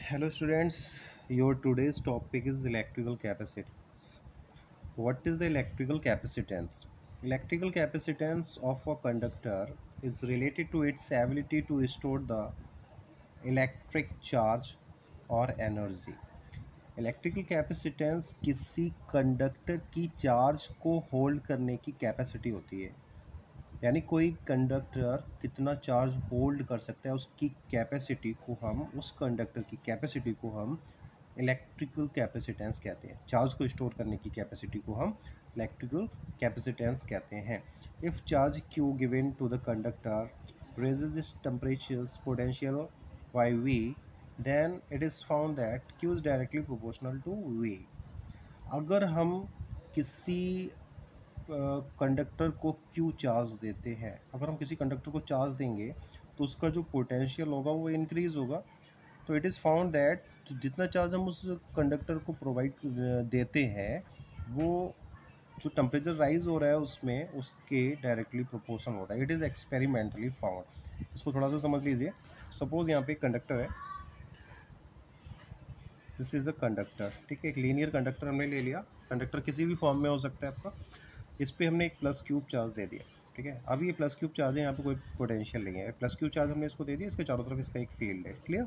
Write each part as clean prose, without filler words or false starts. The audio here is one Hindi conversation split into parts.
Hello students, your today's topic is electrical capacitance. What is the electrical capacitance? Electrical capacitance of a conductor is related to its ability to store the electric charge or energy. Electrical capacitance किसी कंडक्टर की चार्ज को होल्ड करने की कैपेसिटी होती है। यानी कोई कंडक्टर कितना चार्ज होल्ड कर सकता है, उसकी कैपेसिटी को हम उस कंडक्टर की कैपेसिटी को हम इलेक्ट्रिकल कैपेसिटेंस कहते हैं। चार्ज को स्टोर करने की कैपेसिटी को हम इलेक्ट्रिकल कैपेसिटेंस कहते हैं। If charge Q given to the conductor raises its temperature's potential by V, then it is found that Q is directly proportional to V. अगर हम किसी कंडक्टर को क्यू चार्ज देते हैं, अगर हम किसी कंडक्टर को चार्ज देंगे तो उसका जो पोटेंशियल होगा वो इंक्रीज़ होगा। तो इट इज़ फाउंड दैट जितना चार्ज हम उस कंडक्टर को प्रोवाइड देते हैं, वो जो टेम्परेचर राइज हो रहा है उसमें उसके डायरेक्टली प्रोपोर्शन होता है। It is experimentally found. इसको थोड़ा सा समझ लीजिए। सपोज यहाँ पे एक कंडक्टर है, दिस इज़ अ कंडक्टर, ठीक है। एक लीनियर कंडक्टर हमने ले लिया। कंडक्टर किसी भी फॉर्म में हो सकता है आपका। इस पर हमने एक प्लस क्यूब चार्ज दे दिया, ठीक है। अभी ये प्लस क्यूब चार्ज है, यहाँ पे कोई पोटेंशियल नहीं है। प्लस क्यूब चार्ज हमने इसको दे दिया, इसके चारों तरफ इसका एक फील्ड है, क्लियर।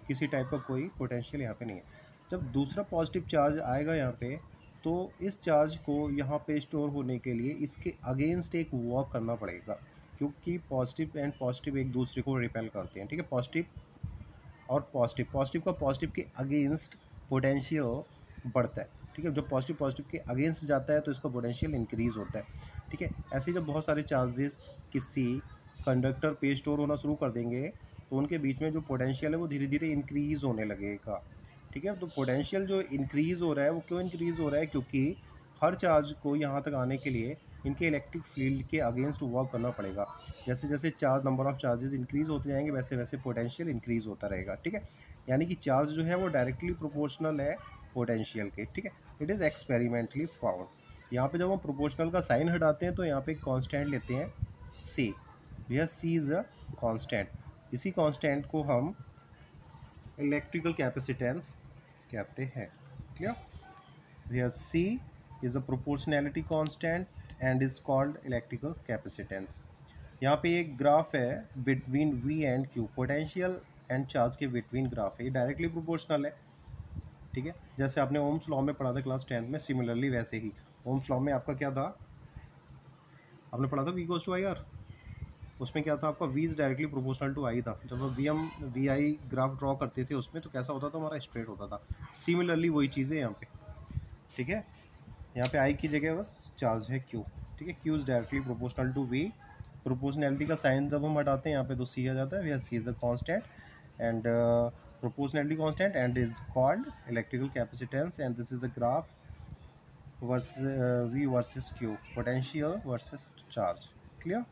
किसी टाइप का कोई पोटेंशियल यहाँ पे नहीं है। जब दूसरा पॉजिटिव चार्ज आएगा यहाँ पे, तो इस चार्ज को यहाँ पे स्टोर होने के लिए इसके अगेंस्ट एक वर्क करना पड़ेगा, क्योंकि पॉजिटिव एंड पॉजिटिव एक दूसरे को रिपेल करते हैं, ठीक है। पॉजिटिव और पॉजिटिव, पॉजिटिव का पॉजिटिव के अगेंस्ट पोटेंशियल बढ़ता है, ठीक है। जब पॉजिटिव पॉजिटिव के अगेंस्ट जाता है तो इसका पोटेंशियल इंक्रीज़ होता है, ठीक है। ऐसे जब बहुत सारे चार्जेस किसी कंडक्टर पे स्टोर होना शुरू कर देंगे तो उनके बीच में जो पोटेंशियल है वो धीरे धीरे इंक्रीज़ होने लगेगा, ठीक है। तो पोटेंशियल जो इंक्रीज़ हो रहा है वो क्यों इंक्रीज़ हो रहा है? क्योंकि हर चार्ज को यहाँ तक आने के लिए इनके इलेक्ट्रिक फील्ड के अगेंस्ट वर्क करना पड़ेगा। जैसे जैसे charge number of charges increase होते जाएंगे वैसे वैसे पोटेंशियल इंक्रीज़ होता रहेगा, ठीक है। यानी कि चार्ज जो है वो डायरेक्टली प्रोपोर्शनल है पोटेंशियल के, ठीक है। It is experimentally found. यहाँ पे जब हम प्रोपोर्शनल का साइन हटाते हैं तो यहाँ पे एक कांस्टेंट लेते हैं सी। यह सी इज़ अ कांस्टेंट। इसी कांस्टेंट को हम इलेक्ट्रिकल कैपेसिटेंस कहते हैं, clear. Where C is a proportionality constant and is called electrical capacitance. यहाँ पे एक ग्राफ है between V and Q, potential and charge के बिटवीन ग्राफ है। ये डायरेक्टली प्रोपोर्शनल है, ठीक है। जैसे आपने ओम्स लॉ में पढ़ा था क्लास 10th में, सिमिलरली वैसे ही ओम्स लॉ में आपका क्या था, आपने पढ़ा था V equals to I R. उसमें क्या था आपका, V is directly proportional to I था। जब हम वी आई ग्राफ ड्रॉ करते थे उसमें तो कैसा होता था, हमारा स्ट्रेट होता था। सिमिलरली वही चीज़ें यहाँ पे, ठीक है। यहाँ पे आई की जगह बस चार्ज है क्यू, ठीक है। Q is directly proportional to V. Proportionality का साइन जब हम हटाते हैं यहाँ पे तो सी आ जाता है। V C is a constant and proportionality constant and is called electrical capacitance and this is a graph versus V versus Q, potential versus charge, clear.